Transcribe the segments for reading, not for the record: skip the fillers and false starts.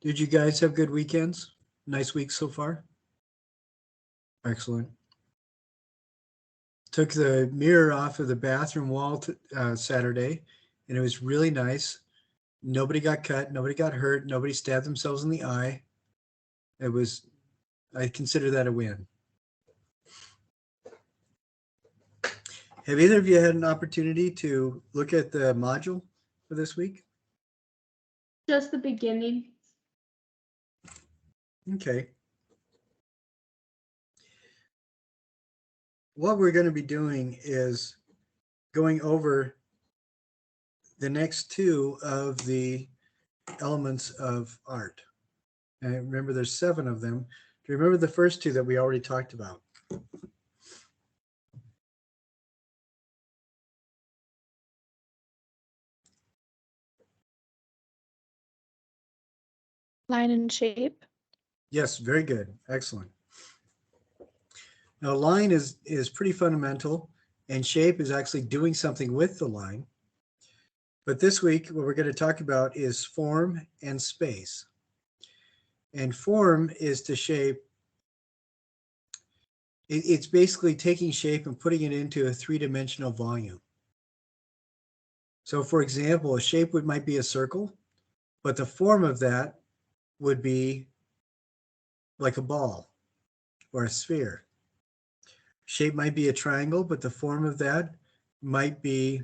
Did you guys have good weekends? Nice week so far? Excellent. Took the mirror off of the bathroom wall Saturday, and it was really nice. Nobody got cut, nobody got hurt, nobody stabbed themselves in the eye. It was, I consider that a win. Have either of you had an opportunity to look at the module for this week? Just the beginning. Okay. What we're going to be doing is going over the next two of the elements of art. And remember, there's 7 of them. Do you remember the first 2 that we already talked about? Line and shape. Yes, very good. Excellent. Now, line is pretty fundamental, and shape is actually doing something with the line. But this week, what we're going to talk about is form and space. And form is to shape. It's basically taking shape and putting it into a 3-dimensional volume. So, for example, a shape might be a circle, but the form of that would be like a ball or a sphere. Shape might be a triangle, but the form of that might be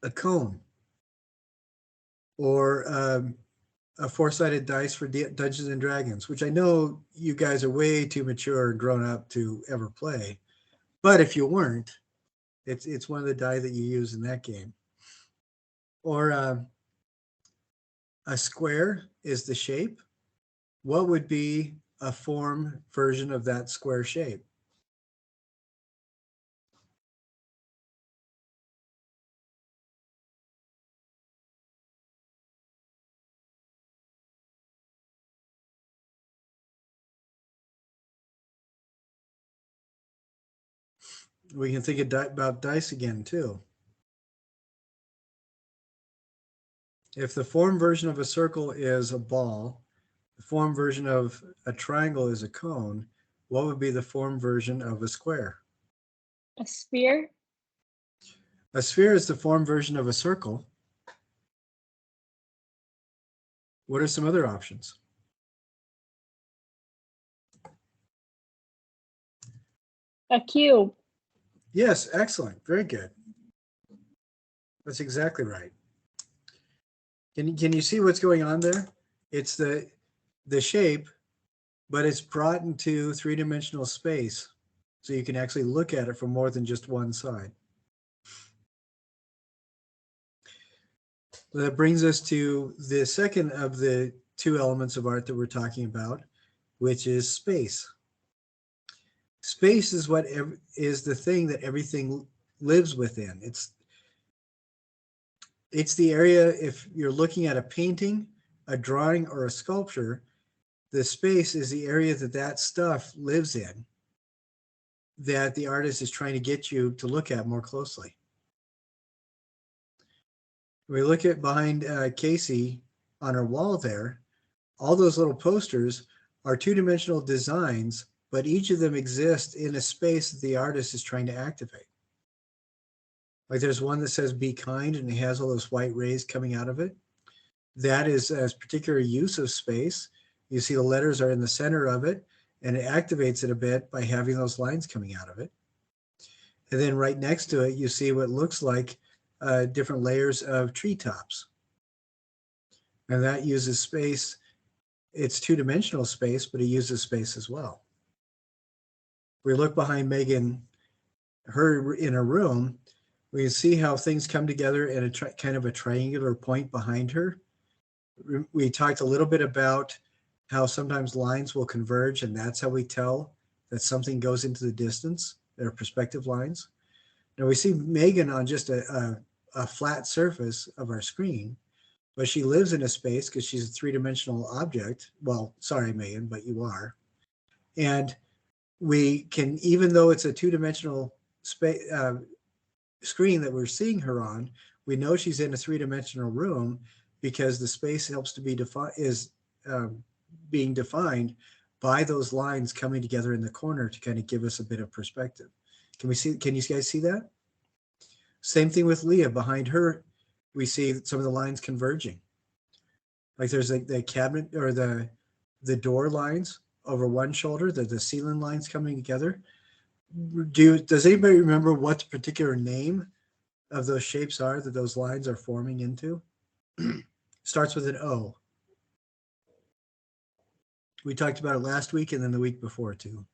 a cone or a 4-sided dice for Dungeons and Dragons, which I know you guys are way too mature and grown up to ever play. But if you weren't, it's one of the die that you use in that game. Or a square is the shape. What would be a form version of that square shape? We can think about dice again, too. If the form version of a circle is a ball, the form version of a triangle is a cone, what would be the form version of a square? A sphere. A sphere is the form version of a circle. What are some other options? A cube. Yes, excellent. Very good. That's exactly right. Can you see what's going on there? It's the shape, but it's brought into 3-dimensional space, so you can actually look at it from more than just one side. That brings us to the second of the 2 elements of art that we're talking about, which is space. Space is what is the thing that everything lives within. It's the area, if you're looking at a painting, a drawing, or a sculpture, the space is the area that stuff lives in, that the artist is trying to get you to look at more closely. We look at behind Casey on her wall there, all those little posters are 2-dimensional designs, but each of them exist in a space that the artist is trying to activate. Like there's one that says "Be kind" and it has all those white rays coming out of it. That is a particular use of space. You see the letters are in the center of it, and it activates it a bit by having those lines coming out of it. And then right next to it, you see what looks like different layers of treetops. And that uses space. It's 2-dimensional space, but it uses space as well. We look behind Megan, her in a room, we can see how things come together in a kind of a triangular point behind her. We talked a little bit about how sometimes lines will converge, and that's how we tell that something goes into the distance. They're perspective lines. Now we see Megan on just a flat surface of our screen, but she lives in a space because she's a 3-dimensional object. Well, sorry, Megan, but you are. And we can, even though it's a 2-dimensional screen that we're seeing her on, we know she's in a 3-dimensional room, because the space helps to be defined is being defined by those lines coming together in the corner to kind of give us a bit of perspective. Can you guys see that? Same thing with Leah. Behind her, we see some of the lines converging. Like there's like the cabinet or the door lines over one shoulder, the ceiling lines coming together. Does anybody remember what the particular name of those shapes are that those lines are forming into? Starts with an O. We talked about it last week and then the week before too.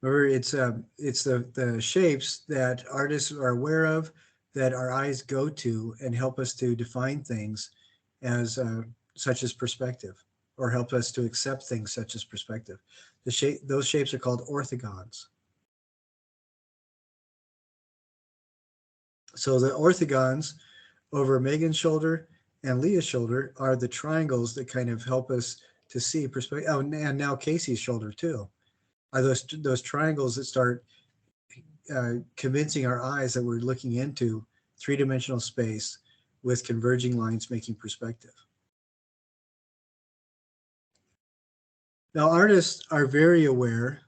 Remember, it's the shapes that artists are aware of, that our eyes go to and help us to define things as such as perspective, or help us to accept things such as perspective. Those shapes are called orthogons. So the orthogons over Megan's shoulder and Leah's shoulder are the triangles that kind of help us to see perspective. Oh, and now Casey's shoulder too. Are those triangles that start convincing our eyes that we're looking into three-dimensional space with converging lines making perspective. Now, artists are very aware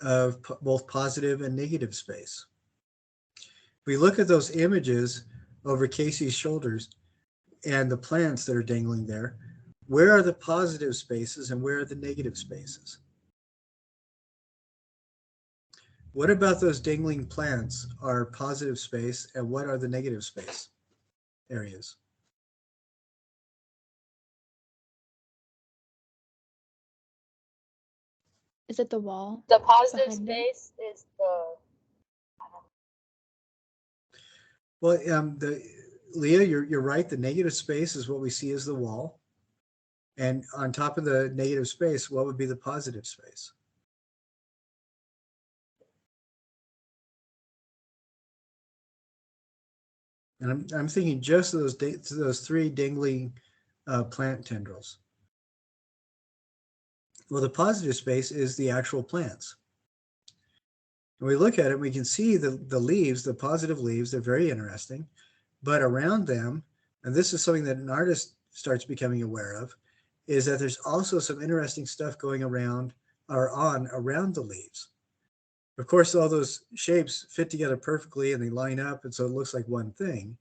of both positive and negative space. If we look at those images over Casey's shoulders and the plants that are dangling there, where are the positive spaces and where are the negative spaces? What about those dangling plants are positive space, and what are the negative space areas? Is it the wall? The positive behind them? space is the. Well, Leah, you're right. The negative space is what we see as the wall. And on top of the negative space, what would be the positive space? And I'm thinking just of those three dangling plant tendrils. Well, the positive space is the actual plants. When we look at it, we can see the leaves, the positive leaves, they're very interesting. But around them, and this is something that an artist starts becoming aware of, is that there's also some interesting stuff going around or on around the leaves. Of course, all those shapes fit together perfectly and they line up, and so it looks like one thing.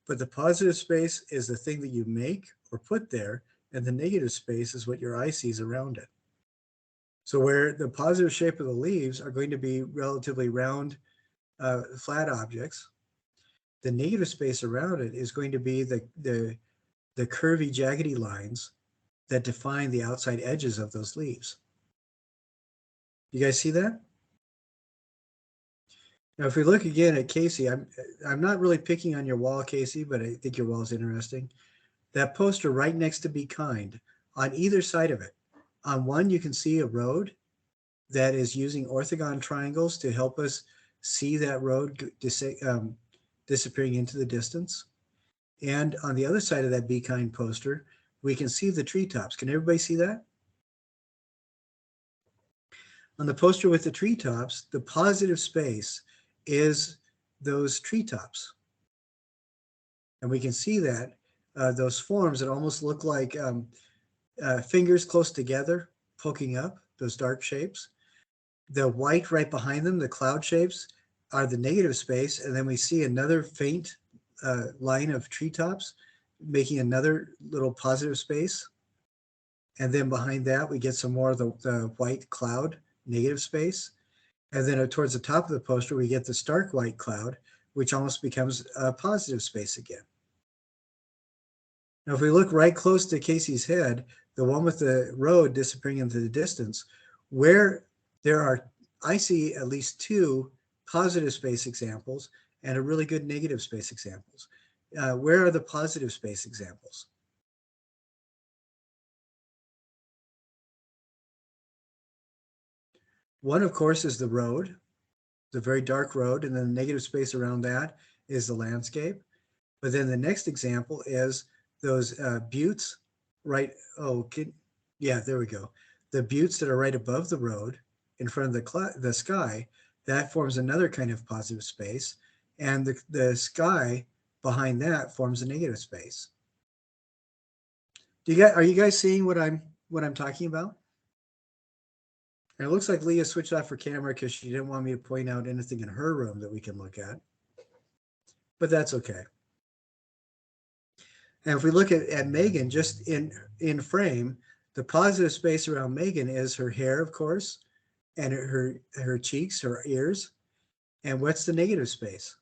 But the positive space is the thing that you make or put there, and the negative space is what your eye sees around it. So where the positive shape of the leaves are going to be relatively round, flat objects, the negative space around it is going to be the curvy, jaggedy lines that define the outside edges of those leaves. You guys see that? Now, if we look again at Casey, I'm not really picking on your wall, Casey, but I think your wall is interesting. That poster right next to Be Kind, on either side of it, on one you can see a road that is using orthogon triangles to help us see that road disappearing into the distance. And on the other side of that Be Kind poster, we can see the treetops. Can everybody see that? On the poster with the treetops, the positive space is those treetops. And we can see that those forms that almost look like fingers close together poking up, those dark shapes. The white right behind them, the cloud shapes, are the negative space. And then we see another faint line of treetops making another little positive space. And then behind that, we get some more of the white cloud negative space. And then towards the top of the poster, we get the stark white cloud, which almost becomes a positive space again. Now, if we look right close to Casey's head, the one with the road disappearing into the distance, where there are, I see at least two positive space examples and a really good negative space examples. Where are the positive space examples? One, of course, is the road, the very dark road, and then the negative space around that is the landscape. But then the next example is those buttes, right? Yeah, there we go. The buttes that are right above the road in front of the sky, that forms another kind of positive space. and the sky behind that forms a negative space. Are you guys seeing what I'm talking about? And it looks like Leah switched off her camera because she didn't want me to point out anything in her room that we can look at. But that's okay. And if we look at Megan, just in frame, the positive space around Megan is her hair, of course, and her cheeks, her ears. And what's the negative space?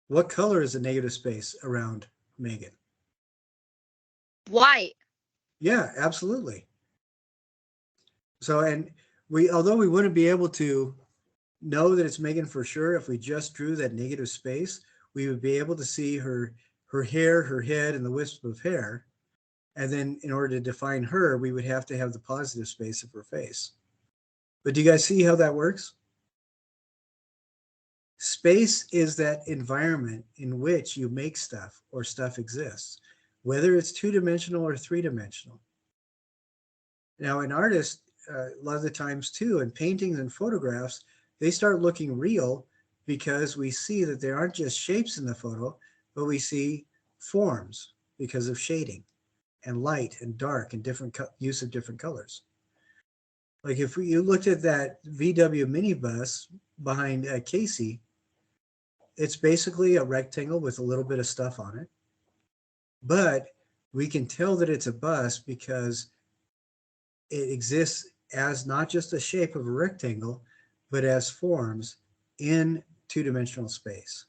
What color is the negative space around Megan? White. Yeah, absolutely. So, and although we wouldn't be able to know that it's Megan for sure, if we just drew that negative space, we would be able to see her hair, her head, and the wisp of hair. And then in order to define her, we would have to have the positive space of her face. But do you guys see how that works? Space is that environment in which you make stuff or stuff exists, whether it's two-dimensional or three-dimensional. Now, an artist, a lot of the times too, in paintings and photographs, they start looking real because we see that there aren't just shapes in the photo, but we see forms because of shading and light and dark and different use of different colors. Like if you looked at that VW minibus behind Casey, it's basically a rectangle with a little bit of stuff on it. But we can tell that it's a bus because it exists as not just a shape of a rectangle, but as forms in two-dimensional space.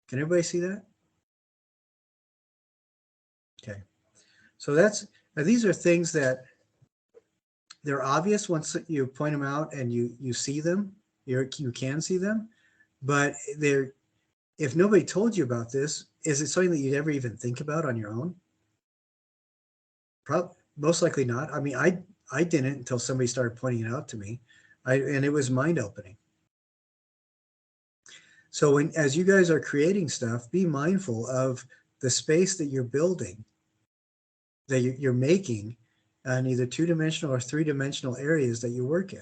Can everybody see that? Okay. So these are things that they're obvious once you point them out and you see them, you can see them, but if nobody told you about this, is it something that you'd ever even think about on your own? Most likely not. I mean, I didn't until somebody started pointing it out to me, and it was mind-opening. So as you guys are creating stuff, be mindful of the space that you're building, that you're making, in either two-dimensional or three-dimensional areas that you work in.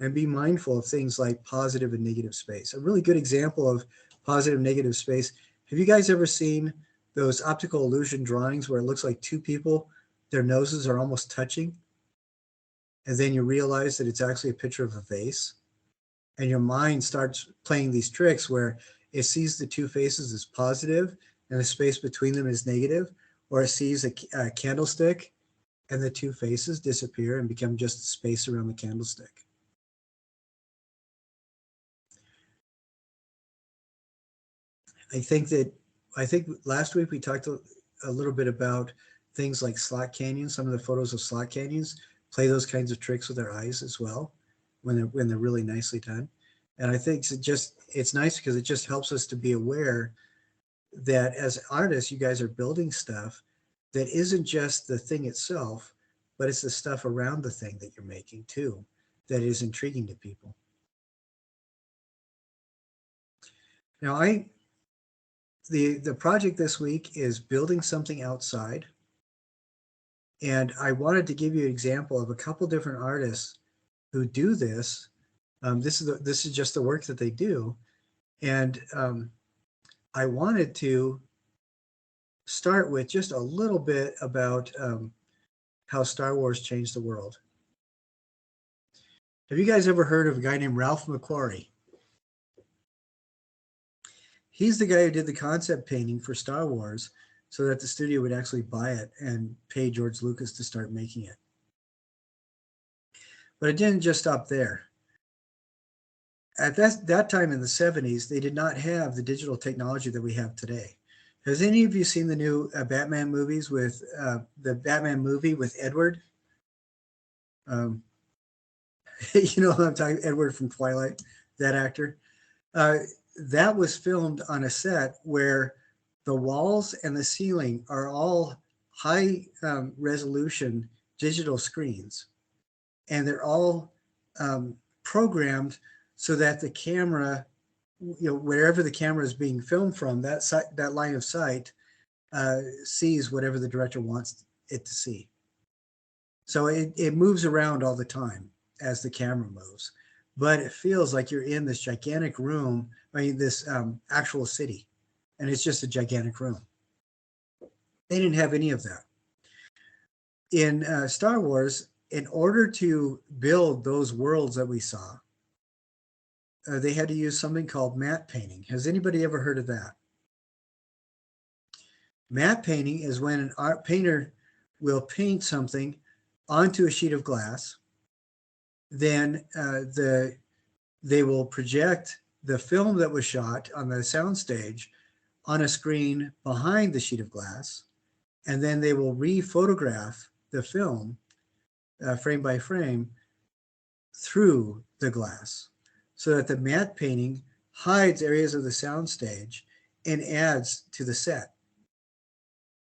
And be mindful of things like positive and negative space. A really good example of positive and negative space. Have you guys ever seen those optical illusion drawings where it looks like two people, their noses are almost touching? And then you realize that it's actually a picture of a vase. And your mind starts playing these tricks where it sees the two faces as positive and the space between them is negative, or it sees a candlestick and the two faces disappear and become just the space around the candlestick. I think last week we talked a little bit about things like slot canyons. Some of the photos of slot canyons play those kinds of tricks with our eyes as well when they're really nicely done. And I think it's nice because it just helps us to be aware that as artists, you guys are building stuff that isn't just the thing itself, but it's the stuff around the thing that you're making too, that is intriguing to people. Now, the project this week is building something outside. And I wanted to give you an example of a couple different artists who do this. This is just the work that they do. And I wanted to start with just a little bit about how Star Wars changed the world. Have you guys ever heard of a guy named Ralph McQuarrie? He's the guy who did the concept painting for Star Wars so that the studio would actually buy it and pay George Lucas to start making it. But it didn't just stop there. At that time in the 70s, they did not have the digital technology that we have today. Has any of you seen the new Batman movies with the Batman movie with Edward? You know what I'm talking, Edward from Twilight, that actor. That was filmed on a set where the walls and the ceiling are all high resolution digital screens, and they're all programmed so that the camera, wherever the camera is being filmed from, that line of sight sees whatever the director wants it to see. So it moves around all the time. as the camera moves, but it feels like you're in this gigantic room, I mean, this actual city, and it's just a gigantic room. They didn't have any of that. In Star Wars, in order to build those worlds that we saw, they had to use something called matte painting. Has anybody ever heard of that? Matte painting is when an art painter will paint something onto a sheet of glass. Then they will project the film that was shot on the soundstage on a screen behind the sheet of glass, and then they will re-photograph the film frame by frame through the glass, so that the matte painting hides areas of the soundstage and adds to the set.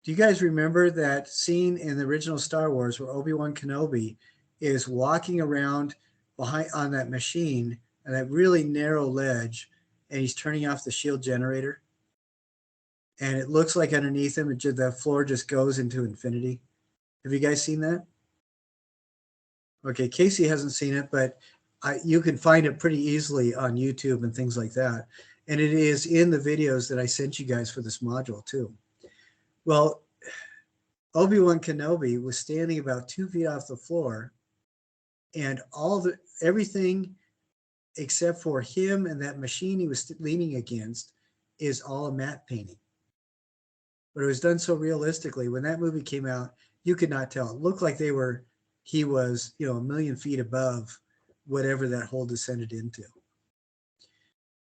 Do you guys remember that scene in the original Star Wars where Obi-Wan Kenobi is walking around behind on that machine and that really narrow ledge, and he's turning off the shield generator? And it looks like underneath him, the floor just goes into infinity. Have you guys seen that? Okay, Casey hasn't seen it, but you can find it pretty easily on YouTube and things like that. And it is in the videos that I sent you guys for this module too. Well, Obi-Wan Kenobi was standing about 2 feet off the floor, and everything except for him and that machine he was leaning against is all a matte painting. But it was done so realistically. When that movie came out, you could not tell. It looked like he was, a million feet above whatever that hole descended into.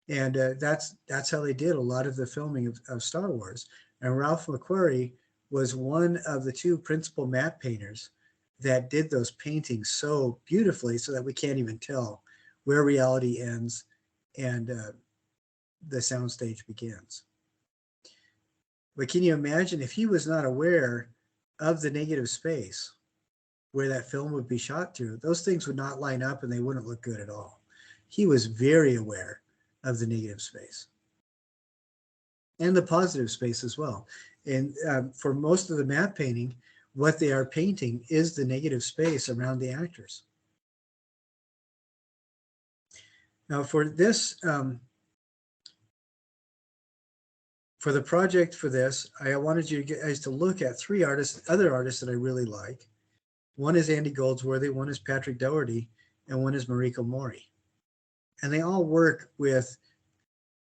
And that's how they did a lot of the filming of Star Wars. And Ralph McQuarrie was one of the two principal matte painters that did those paintings so beautifully, so that we can't even tell where reality ends and the soundstage begins. But can you imagine if he was not aware of the negative space where that film would be shot through? Those things would not line up and they wouldn't look good at all. He was very aware of the negative space and the positive space as well. And for most of the matte painting, what they are painting is the negative space around the actors. Now for this, for the project for this, I wanted you guys to look at three other artists that I really like. One is Andy Goldsworthy, one is Patrick Doherty, and one is Mariko Mori. And they all work with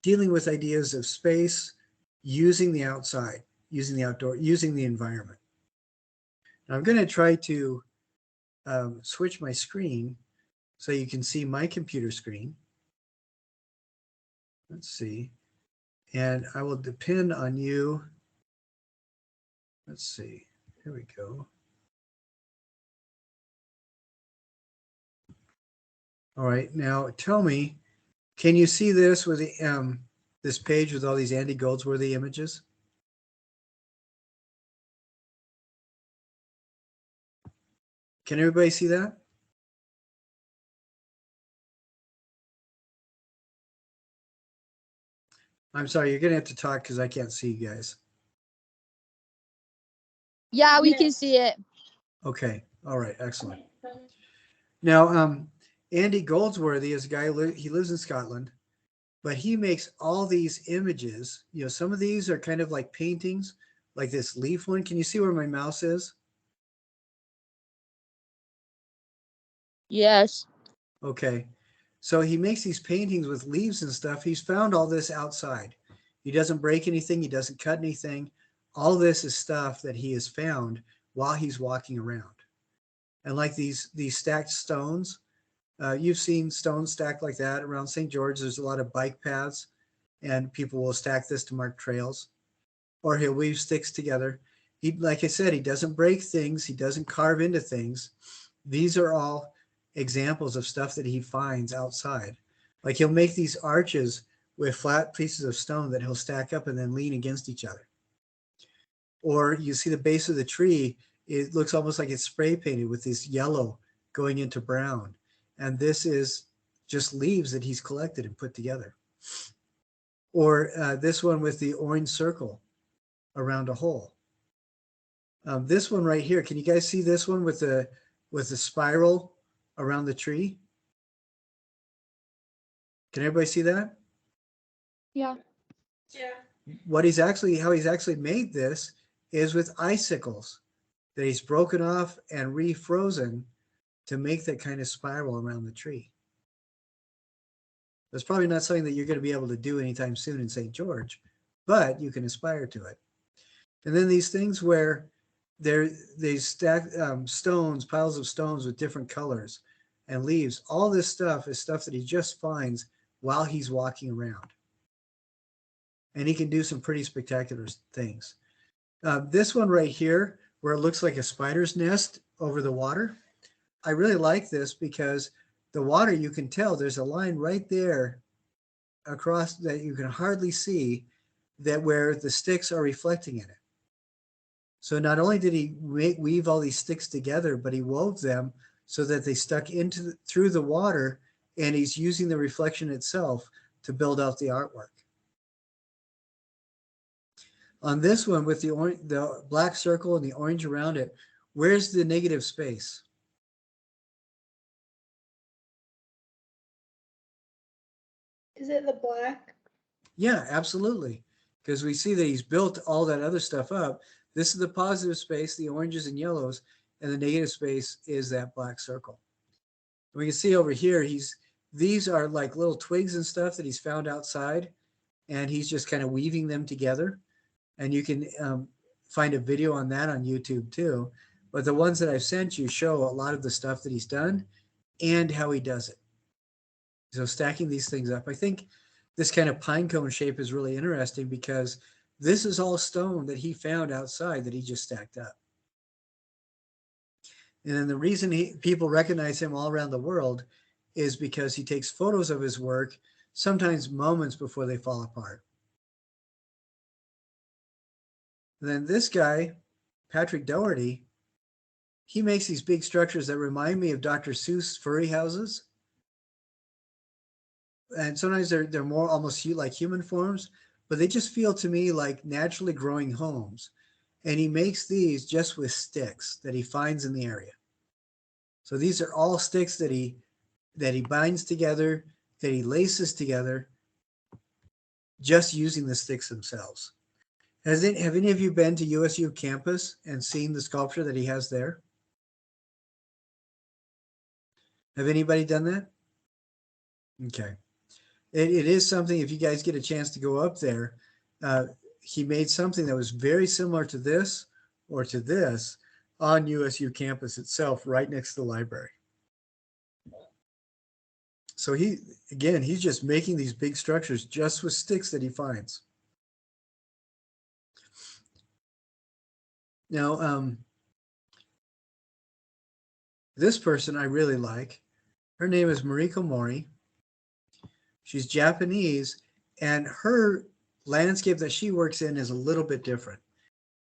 dealing with ideas of space, using the outside, using the outdoor, using the environment. Now I'm going to try to switch my screen so you can see my computer screen. Let's see. And I will depend on you. Let's see. Here we go. All right. Now tell me, can you see this with the this page with all these Andy Goldsworthy images? Can everybody see that? I'm sorry, you're going to have to talk because I can't see you guys. Yeah, we can see it. Okay. All right. Excellent. Now, Andy Goldsworthy is a guy, he lives in Scotland, but he makes all these images. Some of these are kind of like paintings, like this leaf one. Can you see where my mouse is? Yes. Okay. So he makes these paintings with leaves and stuff. He's found all this outside. He doesn't break anything. He doesn't cut anything. All this is stuff that he has found while he's walking around. And like these stacked stones, you've seen stones stacked like that around St. George. There's a lot of bike paths, and people will stack this to mark trails. Or he'll weave sticks together. Like I said, he doesn't break things. He doesn't carve into things. These are all examples of stuff that he finds outside. Like he'll make these arches with flat pieces of stone that he'll stack up and then lean against each other. Or you see the base of the tree, it looks almost like it's spray painted with this yellow going into brown. And this is just leaves that he's collected and put together. Or this one with the orange circle around a hole. This one right here, can you guys see this one with the spiral around the tree? Can everybody see that? Yeah. Yeah. How he's actually made this is with icicles that he's broken off and refrozen to make that kind of spiral around the tree. That's probably not something that you're going to be able to do anytime soon in St. George, but you can aspire to it. And then these things where they stack stones, piles of stones with different colors and leaves. All this stuff is stuff that he just finds while he's walking around. And he can do some pretty spectacular things. This one right here, where it looks like a spider's nest over the water, I really like this because the water, you can tell there's a line right there across that you can hardly see, that where the sticks are reflecting in it. So not only did he weave all these sticks together, but he wove them so that they stuck through the water, and he's using the reflection itself to build out the artwork. On this one with the black circle and the orange around it, where's the negative space? Is it the black? Yeah, absolutely. Because we see that he's built all that other stuff up. This is the positive space, the oranges and yellows, and the negative space is that black circle. We can see over here, these are like little twigs and stuff that he's found outside, and he's just kind of weaving them together. And you can find a video on that on YouTube too. But the ones that I've sent you show a lot of the stuff that he's done and how he does it. So stacking these things up. I think this kind of pine cone shape is really interesting because this is all stone that he found outside that he just stacked up. And then the reason people recognize him all around the world is because he takes photos of his work, sometimes moments before they fall apart. And then this guy, Patrick Doherty, he makes these big structures that remind me of Dr. Seuss furry houses. And sometimes they're more almost like human forms, but they just feel to me like naturally growing homes. And he makes these just with sticks that he finds in the area. So these are all sticks that he binds together, that he laces together, just using the sticks themselves. Have any of you been to USU campus and seen the sculpture that he has there? Have anybody done that? Okay. It is something, if you guys get a chance to go up there, he made something that was very similar to this or to this on USU campus itself, right next to the library. So he's just making these big structures just with sticks that he finds. Now, this person I really like. Her name is Mariko Mori. She's Japanese, and her landscape that she works in is a little bit different.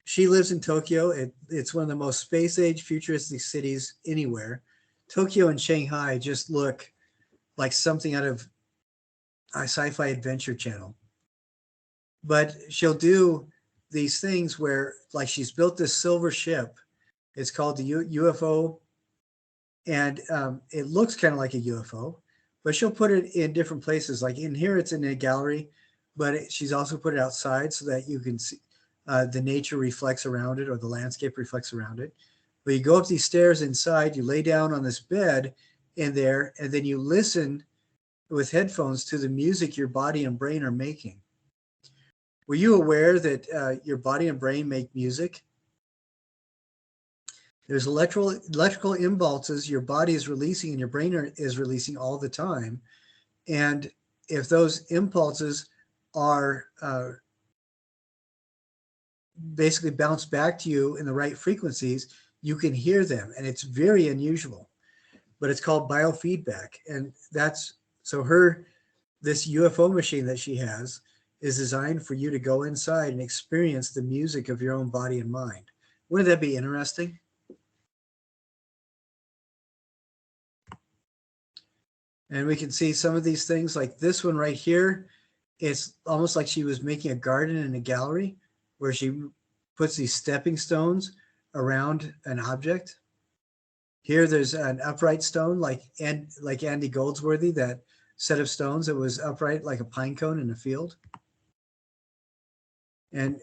She lives in Tokyo. It's one of the most space-age futuristic cities anywhere. Tokyo and Shanghai just look like something out of a sci-fi adventure channel. But she'll do these things where, like, she's built this silver ship. It's called the UFO, and it looks kind of like a UFO, but she'll put it in different places. Like in here, it's in a gallery, but she's also put it outside so that you can see the nature reflects around it, or the landscape reflects around it. But you go up these stairs inside, you lay down on this bed in there, and then you listen with headphones to the music your body and brain are making. Were you aware that your body and brain make music? There's electrical impulses your body is releasing and your brain is releasing all the time. And if those impulses are basically bounce back to you in the right frequencies, you can hear them. And it's very unusual, but it's called biofeedback. And this UFO machine that she has is designed for you to go inside and experience the music of your own body and mind. Wouldn't that be interesting? And we can see some of these things like this one right here. It's almost like she was making a garden in a gallery where she puts these stepping stones around an object. Here there's an upright stone like Andy Goldsworthy, that set of stones that was upright like a pine cone in a field. And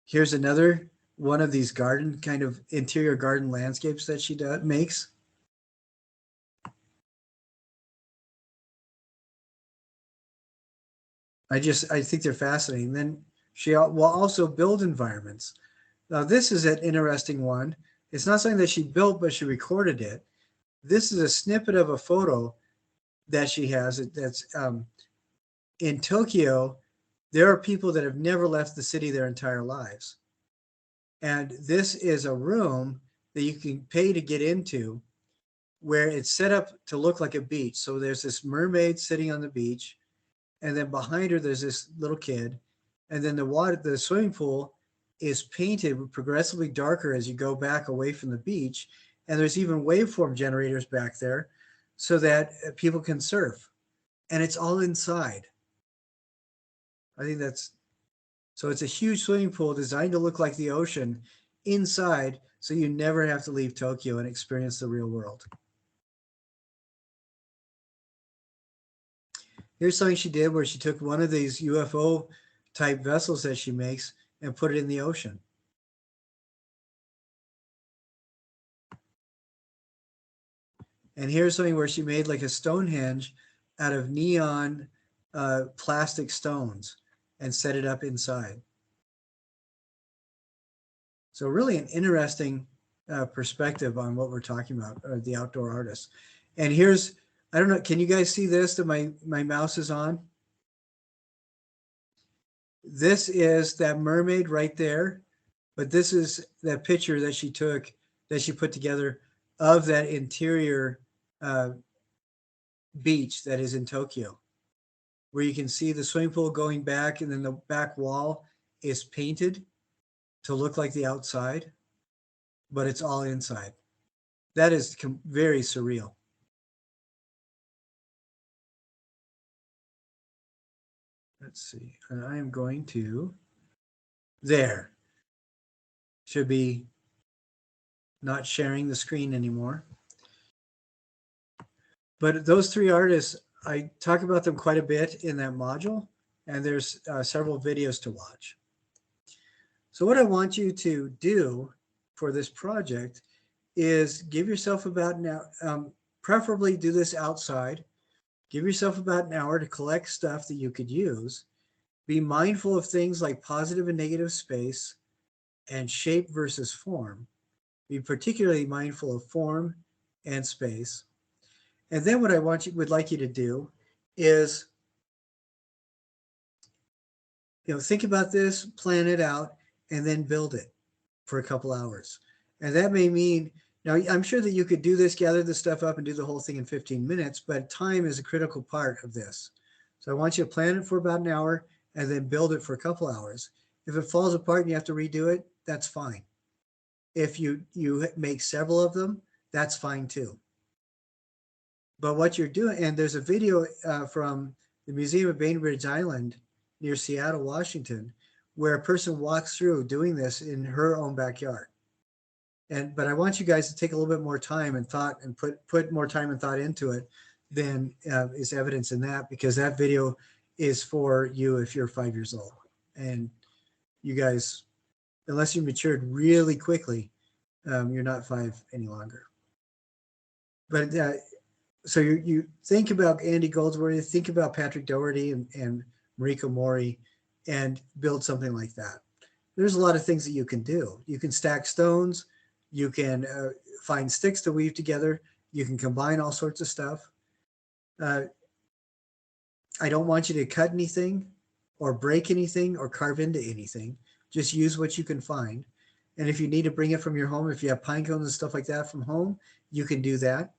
here's another one of these garden kind of interior garden landscapes that she makes. I think they're fascinating. Then she will also build environments. Now this is an interesting one. It's not something that she built, but she recorded it. This is a snippet of a photo that she has that's in Tokyo. There are people that have never left the city their entire lives. And this is a room that you can pay to get into, where it's set up to look like a beach. So there's this mermaid sitting on the beach, and then behind her there's this little kid, and then the swimming pool is painted progressively darker as you go back away from the beach, and there's even waveform generators back there so that people can surf, and it's all inside. I think so it's a huge swimming pool designed to look like the ocean inside, so you never have to leave Tokyo and experience the real world. Here's something she did where she took one of these UFO type vessels that she makes and put it in the ocean. And here's something where she made like a Stonehenge out of neon plastic stones and set it up inside. So really an interesting perspective on what we're talking about, the outdoor artists. And here's, I don't know, can you guys see this that my mouse is on? This is that mermaid right there, but this is that picture that she took, that she put together of that interior beach that is in Tokyo, where you can see the swimming pool going back, and then the back wall is painted to look like the outside, but it's all inside. That is very surreal. Let's see, and I am going to, there, should be not sharing the screen anymore. But those three artists, I talk about them quite a bit in that module, and there's several videos to watch. So what I want you to do for this project is give yourself about an hour, preferably do this outside. Give yourself about an hour to collect stuff that you could use. Be mindful of things like positive and negative space and shape versus form. Be particularly mindful of form and space. And then what I would like you to do is, think about this, plan it out, and then build it for a couple hours. And that may mean, now I'm sure that you could do this, gather the stuff up and do the whole thing in 15 minutes, but time is a critical part of this. So I want you to plan it for about an hour and then build it for a couple hours. If it falls apart and you have to redo it, that's fine. If you make several of them, that's fine too. But what you're doing, and there's a video from the Museum of Bainbridge Island near Seattle, Washington, where a person walks through doing this in her own backyard. But I want you guys to take a little bit more time and thought, and put more time and thought into it than is evidence in that, because that video is for you if you're 5 years old. And you guys, unless you matured really quickly, you're not 5 any longer. But so you think about Andy Goldsworthy, think about Patrick Doherty and Mariko Mori, and build something like that. There's a lot of things that you can do. You can stack stones. You can find sticks to weave together. You can combine all sorts of stuff. I don't want you to cut anything or break anything or carve into anything. Just use what you can find. And if you need to bring it from your home, if you have pine cones and stuff like that from home, you can do that.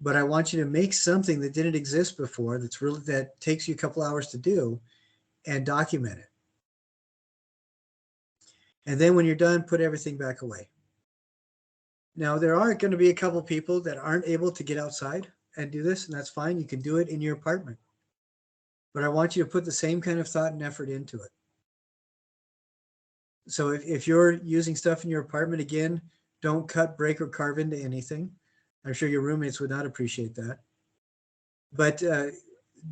But I want you to make something that didn't exist before, that takes you a couple hours to do, and document it. And then when you're done, put everything back away. Now, there are going to be a couple people that aren't able to get outside and do this, and that's fine. You can do it in your apartment. But I want you to put the same kind of thought and effort into it. So if you're using stuff in your apartment, again, Don't cut, break, or carve into anything. I'm sure your roommates would not appreciate that. But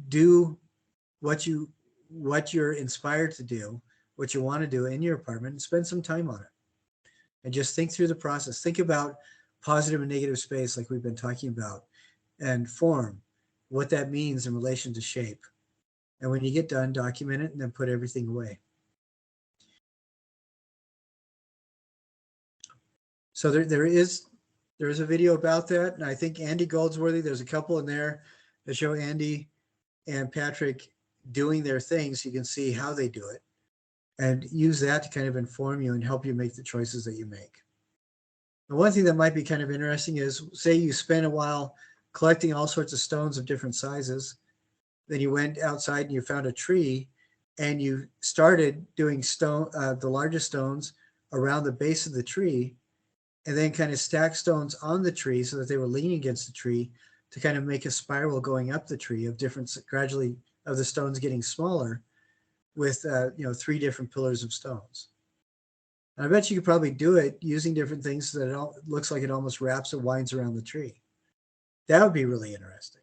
do what you're inspired to do, what you want to do in your apartment, and spend some time on it. And just think through the process. Think about positive and negative space, like we've been talking about, and form, what that means in relation to shape. And when you get done, document it and then put everything away. So there is a video about that, and I think Andy Goldsworthy, there's a couple in there that show Andy and Patrick doing their things. So you can see how they do it, and use that to kind of inform you and help you make the choices that you make. And one thing that might be kind of interesting is, say you spent a while collecting all sorts of stones of different sizes, then you went outside and you found a tree, and you started doing the largest stones around the base of the tree, and then kind of stack stones on the tree so that they were leaning against the tree to kind of make a spiral going up the tree of different, gradually, of the stones getting smaller with 3 different pillars of stones. And I bet you could probably do it using different things so that it looks like it almost wraps or winds around the tree. That would be really interesting.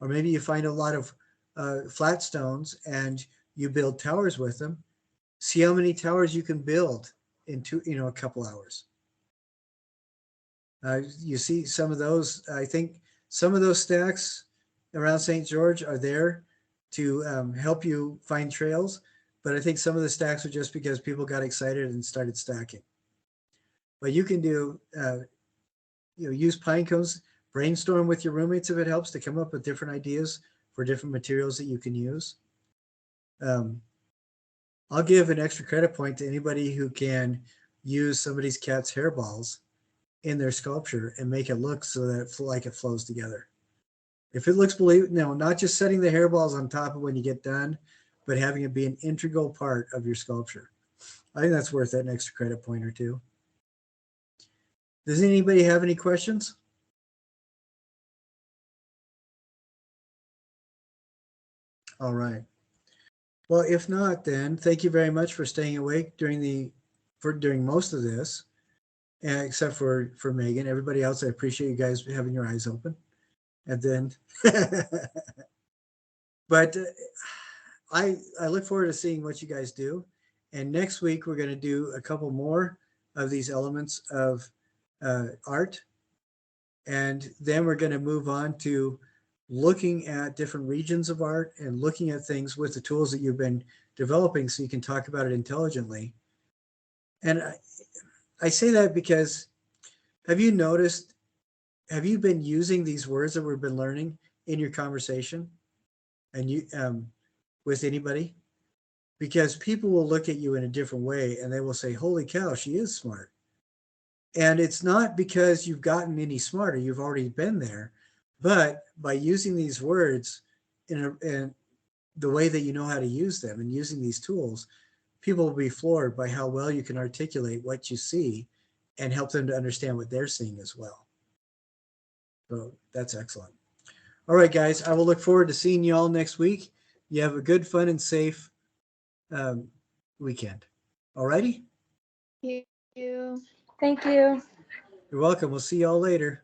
Or maybe you find a lot of flat stones and you build towers with them. See how many towers you can build in a couple hours. You see some of those. I think some of those stacks around St. George are there to help you find trails, but I think some of the stacks are just because people got excited and started stacking. But you can do, use pine cones, brainstorm with your roommates if it helps to come up with different ideas for different materials that you can use. I'll give an extra credit point to anybody who can use somebody's cat's hairballs in their sculpture and make it look so that it flows together. If it looks not just setting the hairballs on top of when you get done, but having it be an integral part of your sculpture. I think that's worth an extra credit point or two. Does anybody have any questions? All right. Well, if not, then thank you very much for staying awake during most of this, except for Megan. Everybody else, I appreciate you guys having your eyes open. And then, but I look forward to seeing what you guys do. And next week, we're going to do a couple more of these elements of art. And then we're going to move on to looking at different regions of art and looking at things with the tools that you've been developing so you can talk about it intelligently. And I say that because have you been using these words that we've been learning in your conversation and you with anybody? Because people will look at you in a different way and they will say, holy cow, she is smart. And it's not because you've gotten any smarter, you've already been there, but by using these words in the way that you know how to use them and using these tools, people will be floored by how well you can articulate what you see and help them to understand what they're seeing as well. So that's excellent. All right, guys, I will look forward to seeing you all next week. You have a good, fun, and safe weekend. All righty? Thank you. Thank you. You're welcome. We'll see you all later.